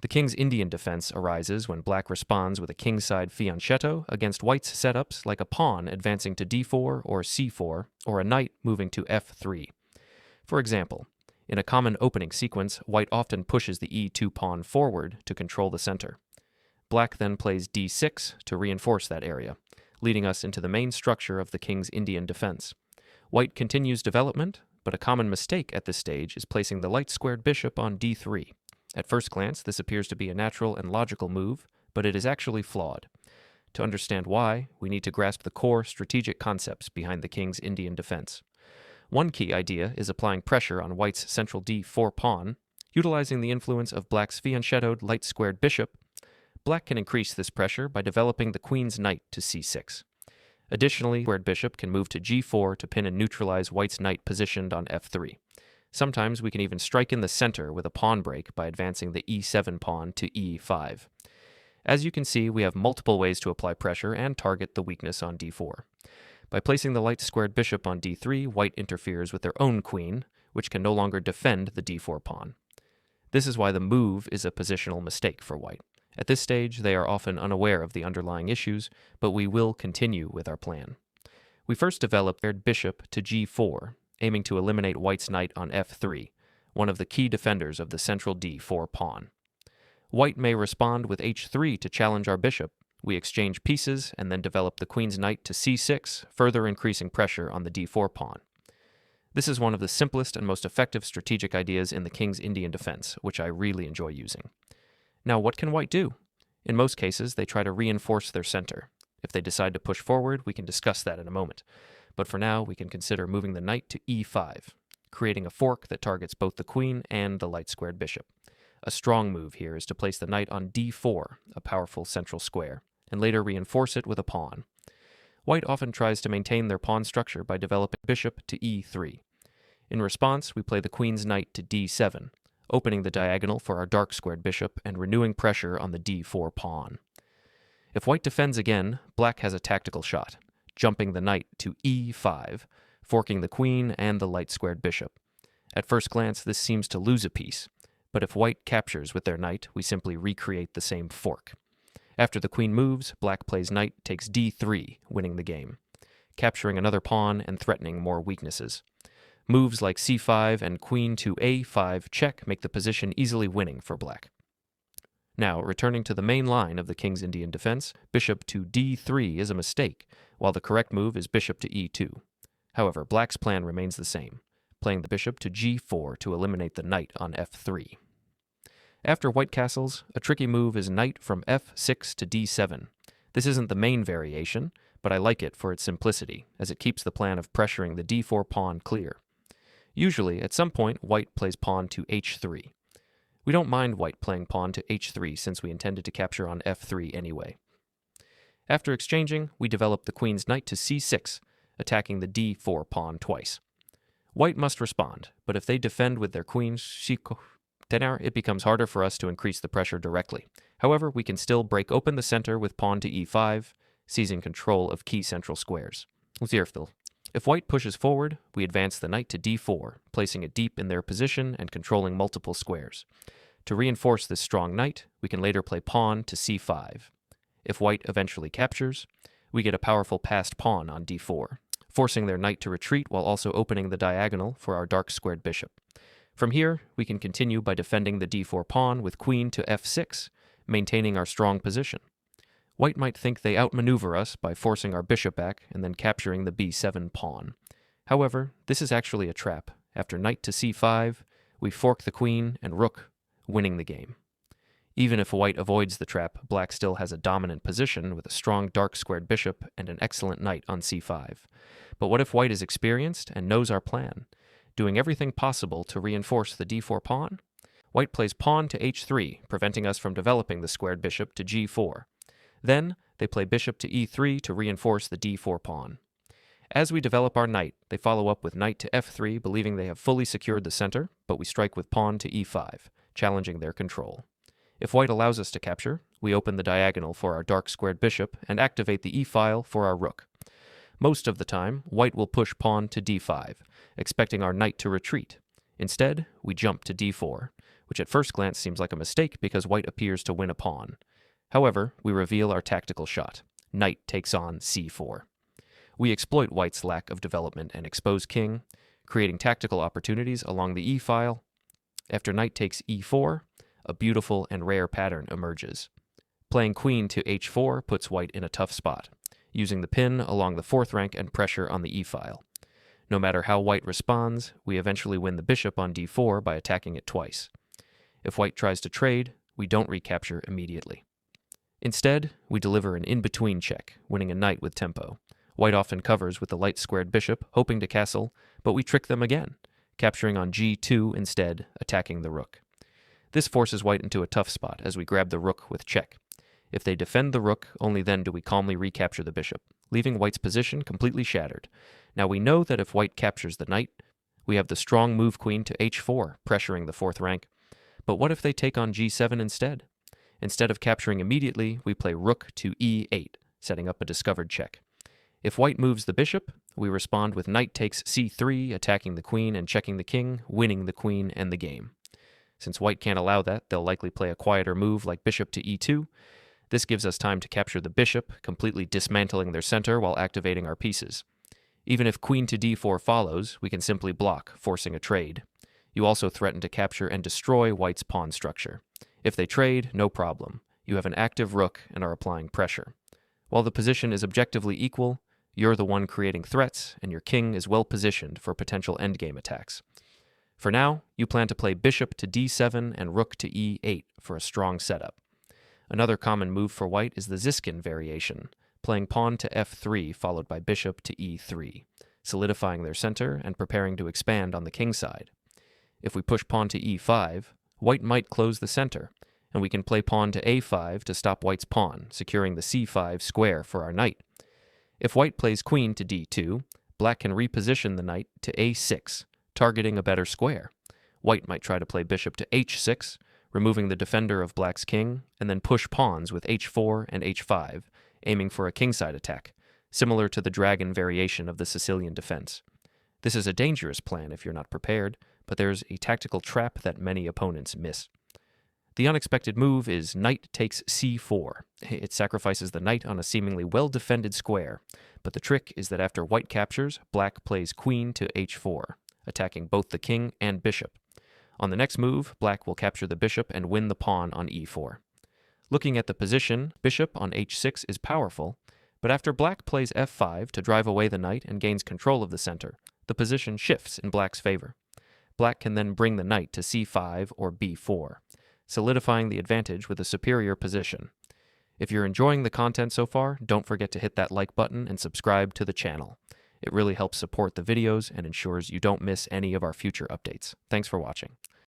The king's Indian defense arises when black responds with a kingside fianchetto against white's setups like a pawn advancing to d4 or c4, or a knight moving to f3. For example, in a common opening sequence, white often pushes the e2 pawn forward to control the center. Black then plays d6 to reinforce that area, leading us into the main structure of the king's Indian defense. White continues development, but a common mistake at this stage is placing the light-squared bishop on d3. At first glance, this appears to be a natural and logical move, but it is actually flawed. To understand why, we need to grasp the core strategic concepts behind the king's Indian defense. One key idea is applying pressure on white's central d4 pawn. Utilizing the influence of black's fianchettoed light-squared bishop, black can increase this pressure by developing the queen's knight to c6. Additionally, squared bishop can move to g4 to pin and neutralize white's knight positioned on f3. Sometimes we can even strike in the center with a pawn break by advancing the e7 pawn to e5. As you can see, we have multiple ways to apply pressure and target the weakness on d4. By placing the light-squared bishop on d3, white interferes with their own queen, which can no longer defend the d4 pawn. This is why the move is a positional mistake for white. At this stage, they are often unaware of the underlying issues, but we will continue with our plan. We first develop paired bishop to g4, aiming to eliminate white's knight on f3, one of the key defenders of the central d4 pawn. White may respond with h3 to challenge our bishop. We exchange pieces and then develop the queen's knight to c6, further increasing pressure on the d4 pawn. This is one of the simplest and most effective strategic ideas in the king's Indian defense, which I really enjoy using. Now, what can white do? In most cases, they try to reinforce their center. If they decide to push forward, we can discuss that in a moment. But for now, we can consider moving the knight to e5, creating a fork that targets both the queen and the light-squared bishop. A strong move here is to place the knight on d4, a powerful central square, and later reinforce it with a pawn. White often tries to maintain their pawn structure by developing bishop to e3. In response, we play the queen's knight to d7, opening the diagonal for our dark-squared bishop and renewing pressure on the d4 pawn. If white defends again, black has a tactical shot, jumping the knight to e5, forking the queen and the light-squared bishop. At first glance, this seems to lose a piece, but if white captures with their knight, we simply recreate the same fork. After the queen moves, black plays knight takes d3, winning the game, capturing another pawn and threatening more weaknesses. Moves like c5 and queen to a5 check make the position easily winning for black. Now, returning to the main line of the king's Indian defense, bishop to d3 is a mistake, while the correct move is bishop to e2. However, black's plan remains the same, playing the bishop to g4 to eliminate the knight on f3. After white castles, a tricky move is knight from f6 to d7. This isn't the main variation, but I like it for its simplicity, as it keeps the plan of pressuring the d4 pawn clear. Usually, at some point, white plays pawn to h3. We don't mind white playing pawn to h3 since we intended to capture on f3 anyway. After exchanging, we develop the queen's knight to c6, attacking the d4 pawn twice. White must respond, but if they defend with their queen, then it becomes harder for us to increase the pressure directly. However, we can still break open the center with pawn to e5, seizing control of key central squares. If white pushes forward, we advance the knight to d4, placing it deep in their position and controlling multiple squares. To reinforce this strong knight, we can later play pawn to c5. If white eventually captures, we get a powerful passed pawn on d4, forcing their knight to retreat while also opening the diagonal for our dark-squared bishop. From here, we can continue by defending the d4 pawn with queen to f6, maintaining our strong position. White might think they outmaneuver us by forcing our bishop back and then capturing the b7 pawn. However, this is actually a trap. After knight to c5, we fork the queen and rook, winning the game. Even if white avoids the trap, black still has a dominant position with a strong dark-squared bishop and an excellent knight on c5. But what if white is experienced and knows our plan, doing everything possible to reinforce the d4 pawn? White plays pawn to h3, preventing us from developing the squared bishop to g4. Then, they play bishop to e3 to reinforce the d4 pawn. As we develop our knight, they follow up with knight to f3, believing they have fully secured the center, but we strike with pawn to e5, challenging their control. If white allows us to capture, we open the diagonal for our dark-squared bishop and activate the e-file for our rook. Most of the time, white will push pawn to d5, expecting our knight to retreat. Instead, we jump to d4. which at first glance seems like a mistake because white appears to win a pawn. However, we reveal our tactical shot. Knight takes on c4. We exploit white's lack of development and expose king, creating tactical opportunities along the e-file. After knight takes e4, a beautiful and rare pattern emerges. Playing queen to h4 puts white in a tough spot, using the pin along the fourth rank and pressure on the e-file. No matter how white responds, we eventually win the bishop on d4 by attacking it twice. If white tries to trade, we don't recapture immediately. Instead, we deliver an in-between check, winning a knight with tempo. White often covers with the light-squared bishop, hoping to castle, but we trick them again, capturing on g2 instead, attacking the rook. This forces white into a tough spot as we grab the rook with check. If they defend the rook, only then do we calmly recapture the bishop, leaving white's position completely shattered. Now we know that if white captures the knight, we have the strong move queen to h4, pressuring the fourth rank. But what if they take on g7 instead? Instead of capturing immediately, we play rook to e8, setting up a discovered check. If white moves the bishop, we respond with knight takes c3, attacking the queen and checking the king, winning the queen and the game. Since white can't allow that, they'll likely play a quieter move like bishop to e2. This gives us time to capture the bishop, completely dismantling their center while activating our pieces. Even if queen to d4 follows, we can simply block, forcing a trade. You also threaten to capture and destroy white's pawn structure. If they trade, no problem. You have an active rook and are applying pressure. While the position is objectively equal, you're the one creating threats, and your king is well positioned for potential endgame attacks. For now, you plan to play bishop to d7 and rook to e8 for a strong setup. Another common move for white is the Ziskin variation, playing pawn to f3 followed by bishop to e3, solidifying their center and preparing to expand on the king side. If we push pawn to e5, white might close the center, and we can play pawn to a5 to stop white's pawn, securing the c5 square for our knight. If white plays queen to d2, black can reposition the knight to a6, targeting a better square. White might try to play bishop to h6, removing the defender of black's king, and then push pawns with h4 and h5, aiming for a kingside attack, similar to the dragon variation of the Sicilian defense. This is a dangerous plan if you're not prepared, but there's a tactical trap that many opponents miss. The unexpected move is knight takes c4. It sacrifices the knight on a seemingly well-defended square, but the trick is that after white captures, black plays queen to h4, attacking both the king and bishop. On the next move, black will capture the bishop and win the pawn on e4. Looking at the position, bishop on h6 is powerful, but after black plays f5 to drive away the knight and gains control of the center, the position shifts in black's favor. Black can then bring the knight to c5 or b4, solidifying the advantage with a superior position. If you're enjoying the content so far, don't forget to hit that like button and subscribe to the channel. It really helps support the videos and ensures you don't miss any of our future updates. Thanks for watching.